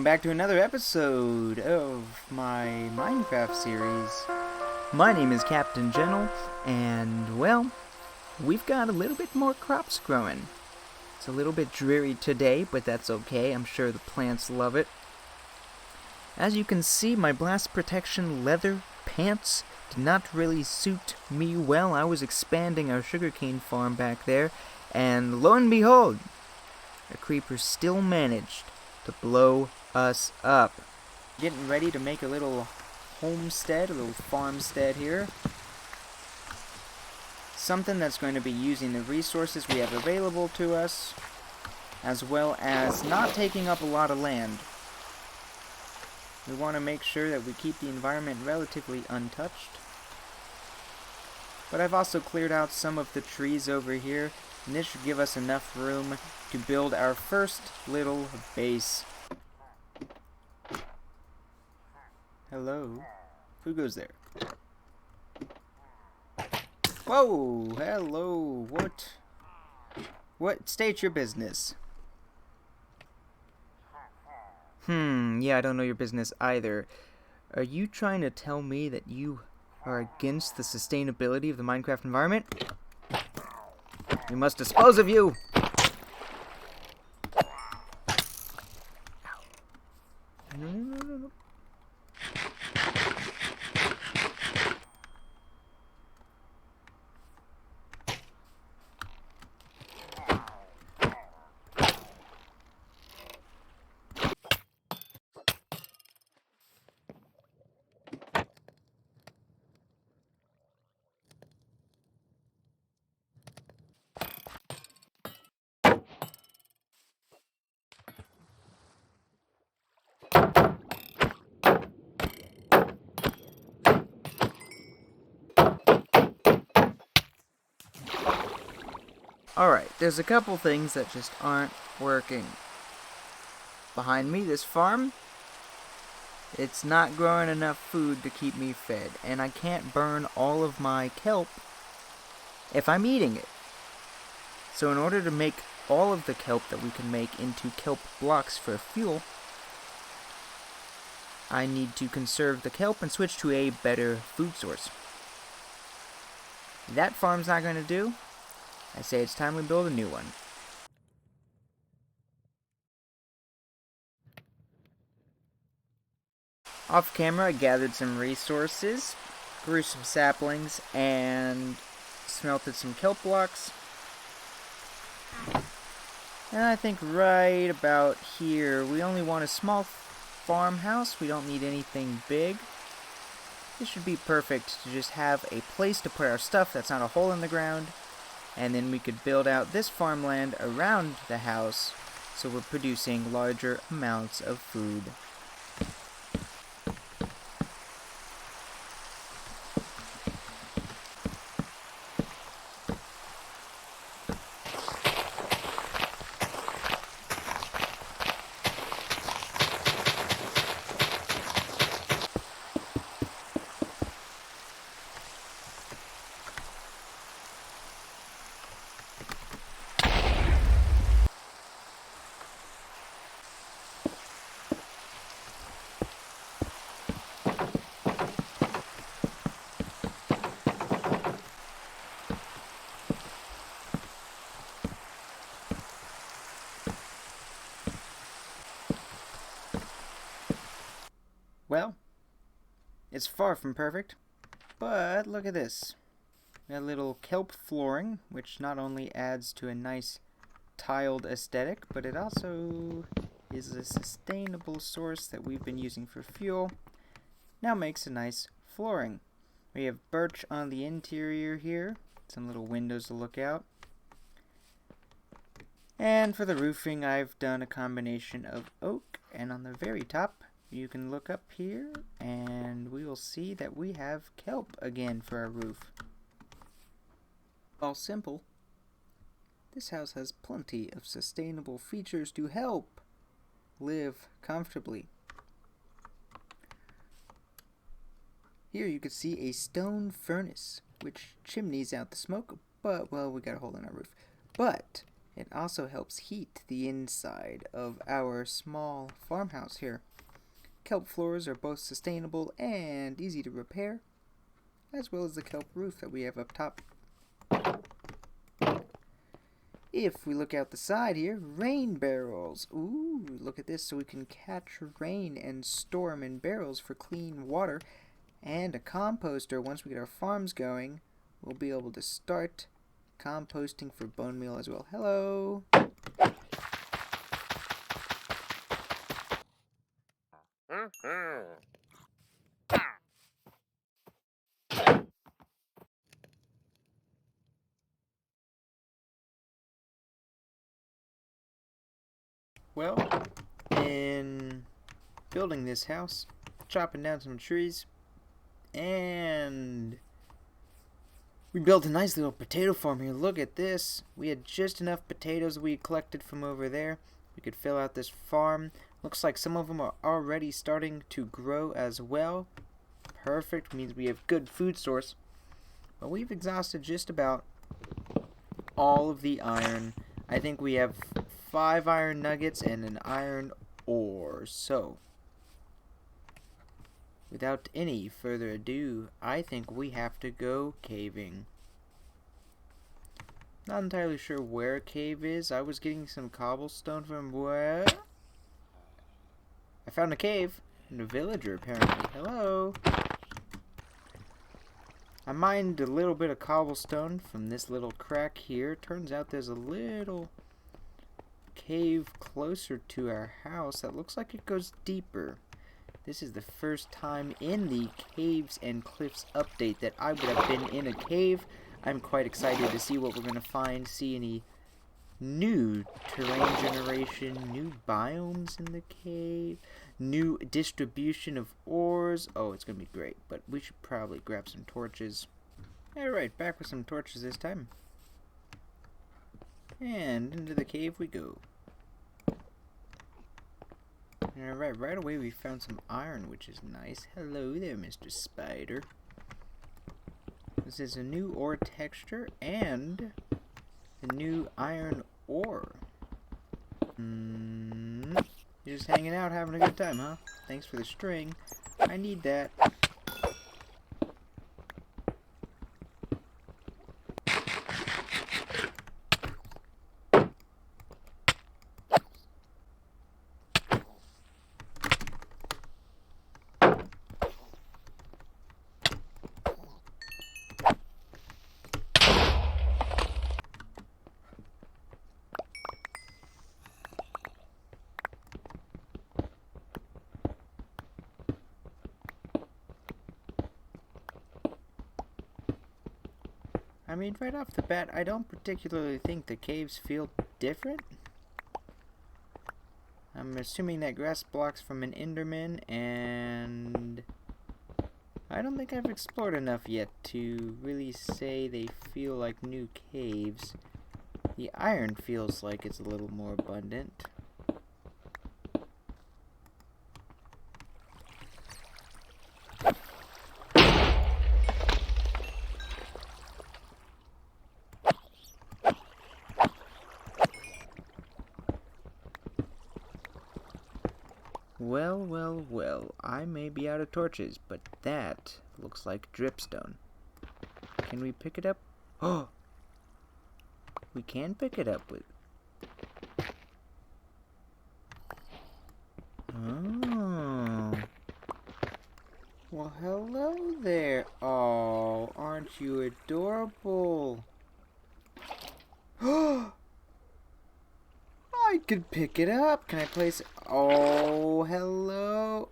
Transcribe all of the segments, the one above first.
welcome back to another episode of my Minecraft series. My name is Captain Jentle, and well, we've got a little bit more crops growing. It's a little bit dreary today, but that's okay. I'm sure the plants love it. As you can see, my blast protection leather pants did not really suit me well. I was expanding our sugarcane farm back there, and lo and behold, a creeper still managed to blow us up. Getting ready to make a little homestead, a little farmstead here. Something that's going to be using the resources we have available to us, as well as not taking up a lot of land. We want to make sure that we keep the environment relatively untouched. But I've also cleared out some of the trees over here, and this should give us enough room to build our first little base. Hello? Who goes there? Whoa! Hello! What? State your business. Yeah, I don't know your business either. Are you trying to tell me that you are against the sustainability of the Minecraft environment? We must dispose of you! No. Alright, there's a couple things that just aren't working. Behind me, this farm, it's not growing enough food to keep me fed, and I can't burn all of my kelp if I'm eating it. So in order to make all of the kelp that we can make into kelp blocks for fuel, I need to conserve the kelp and switch to a better food source. That farm's not going to do. I say it's time we build a new one. Off camera, I gathered some resources, grew some saplings, and smelted some kelp blocks. And I think right about here, we only want a small farmhouse. We don't need anything big. This should be perfect to just have a place to put our stuff that's not a hole in the ground. And then we could build out this farmland around the house so we're producing larger amounts of food. Well, it's far from perfect, but look at this. We got a little kelp flooring, which not only adds to a nice tiled aesthetic, but it also is a sustainable source that we've been using for fuel. Now makes a nice flooring. We have birch on the interior here, some little windows to look out. And for the roofing, I've done a combination of oak, and on the very top, you can look up here, and we will see that we have kelp again for our roof. All simple. This house has plenty of sustainable features to help live comfortably. Here you can see a stone furnace, which chimneys out the smoke, but, well, we got a hole in our roof. But It also helps heat the inside of our small farmhouse here. Kelp floors are both sustainable and easy to repair, as well as the kelp roof that we have up top. If we look out the side here, rain barrels. Ooh, look at this, so we can catch rain and store them in barrels for clean water. And a composter. Once we get our farms going, we'll be able to start composting for bone meal as well. Hello! Well, in building this house, chopping down some trees, and we built a nice little potato farm here. Look at this. We had just enough potatoes we collected from over there. We could fill out this farm. Looks like some of them are already starting to grow as well. Perfect. Means we have good food source. But we've exhausted just about all of the iron. I think we have 5 iron nuggets and an iron ore. So, without any further ado, I think we have to go caving. Not entirely sure where a cave is. I was getting some cobblestone from where? I found a cave. And a villager, apparently. Hello. I mined a little bit of cobblestone from this little crack here. Turns out there's a little cave closer to our house that looks like it goes deeper. This is the first time in the Caves and Cliffs update that I would have been in a cave. I'm quite excited to see what we're going to find, see any new terrain generation, new biomes in the cave, new distribution of ores. Oh, it's going to be great, but we should probably grab some torches. Alright, back with some torches this time. And into the cave we go. Alright, right away we found some iron, which is nice. Hello there, Mr. Spider. This is a new ore texture and a new iron ore. You're just hanging out, having a good time, huh? Thanks for the string. I need that. I mean, right off the bat, I don't particularly think the caves feel different. I'm assuming that grass blocks from an Enderman, and I don't think I've explored enough yet to really say they feel like new caves. The iron feels like it's a little more abundant. Well, well, well, I may be out of torches, but that looks like dripstone. Can we pick it up? Oh! We can pick it up with... Oh. Well, hello there. Oh, aren't you adorable? Oh! I could pick it up. Can I place it? Oh, hello.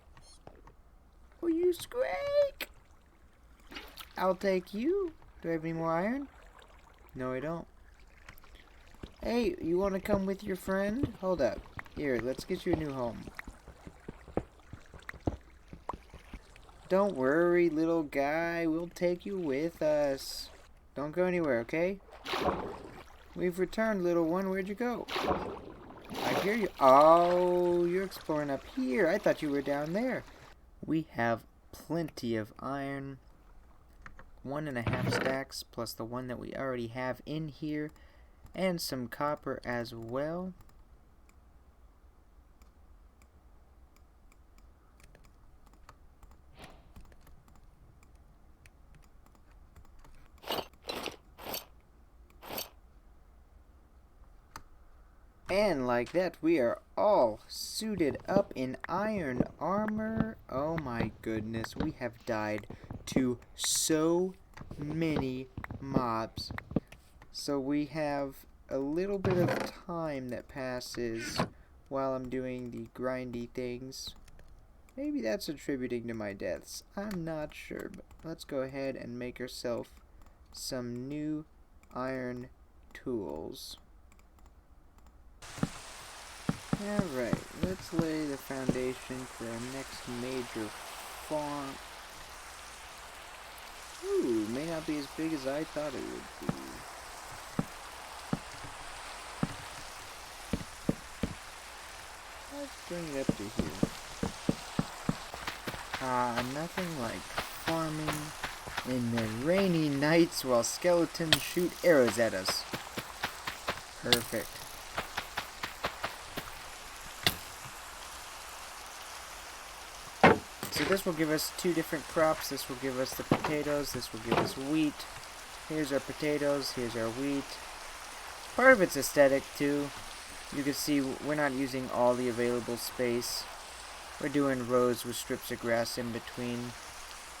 Oh, you squeak. I'll take you. Do I have any more iron? No, I don't. Hey, you want to come with your friend? Hold up. Here, let's get you a new home. Don't worry, little guy. We'll take you with us. Don't go anywhere, okay? We've returned, little one. Where'd you go? I hear you. Oh, you're exploring up here. I thought you were down there. We have plenty of iron. 1.5 stacks plus the one that we already have in here. and some copper as well. And like that, we are all suited up in iron armor. Oh my goodness, we have died to so many mobs. So we have a little bit of time that passes while I'm doing the grindy things. Maybe that's attributing to my deaths. I'm not sure, but let's go ahead and make ourselves some new iron tools. Alright, let's lay the foundation for our next major farm. Ooh, may not be as big as I thought it would be. Let's bring it up to here. Nothing like farming in the rainy nights while skeletons shoot arrows at us. Perfect. So this will give us two different crops. This will give us the potatoes. This will give us wheat. Here's our potatoes. Here's our wheat. Part of it's aesthetic too. You can see we're not using all the available space. We're doing rows with strips of grass in between.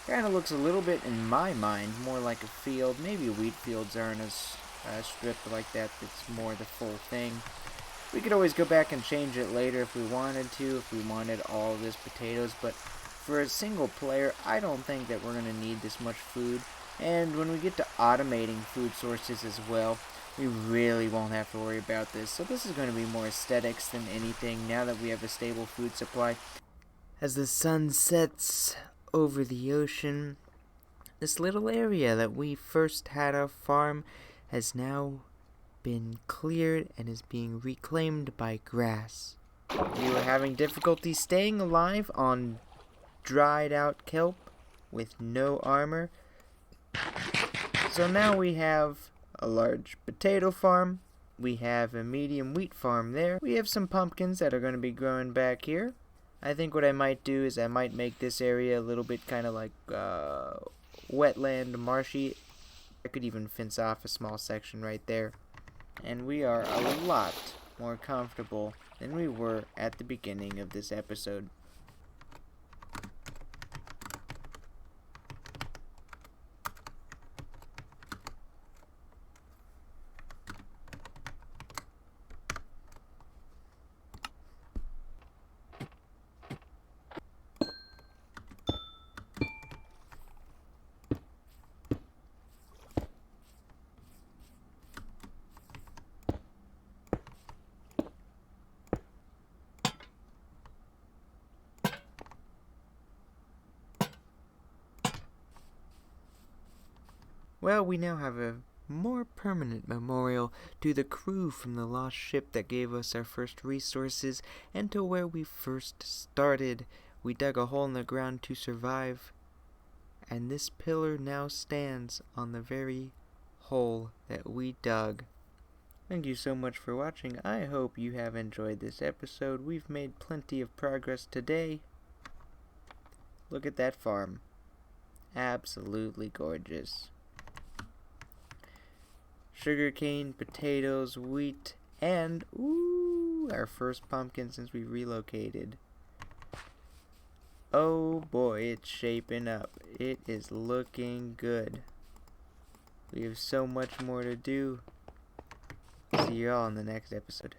Kind of looks a little bit, in my mind, more like a field. Maybe wheat fields aren't as stripped like that. It's more the full thing. We could always go back and change it later if we wanted to, if we wanted all of this potatoes, but for a single player, I don't think that we're going to need this much food. And when we get to automating food sources as well, we really won't have to worry about this. So this is going to be more aesthetics than anything now that we have a stable food supply. As the sun sets over the ocean, this little area that we first had our farm has now been cleared and is being reclaimed by grass. You are having difficulty staying alive on dried out kelp with no armor. So now we have a large potato farm. We have a medium wheat farm there. We have some pumpkins that are going to be growing back here. I think what I might do is I might make this area a little bit kind of like wetland, marshy. I could even fence off a small section right there. And we are a lot more comfortable than we were at the beginning of this episode. Well, we now have a more permanent memorial to the crew from the lost ship that gave us our first resources and to where we first started. We dug a hole in the ground to survive, and this pillar now stands on the very hole that we dug. Thank you so much for watching. I hope you have enjoyed this episode. We've made plenty of progress today. Look at that farm. Absolutely gorgeous. Sugarcane, potatoes, wheat, and our first pumpkin since we relocated. Oh boy, it's shaping up. It is looking good. We have so much more to do. See you all in the next episode.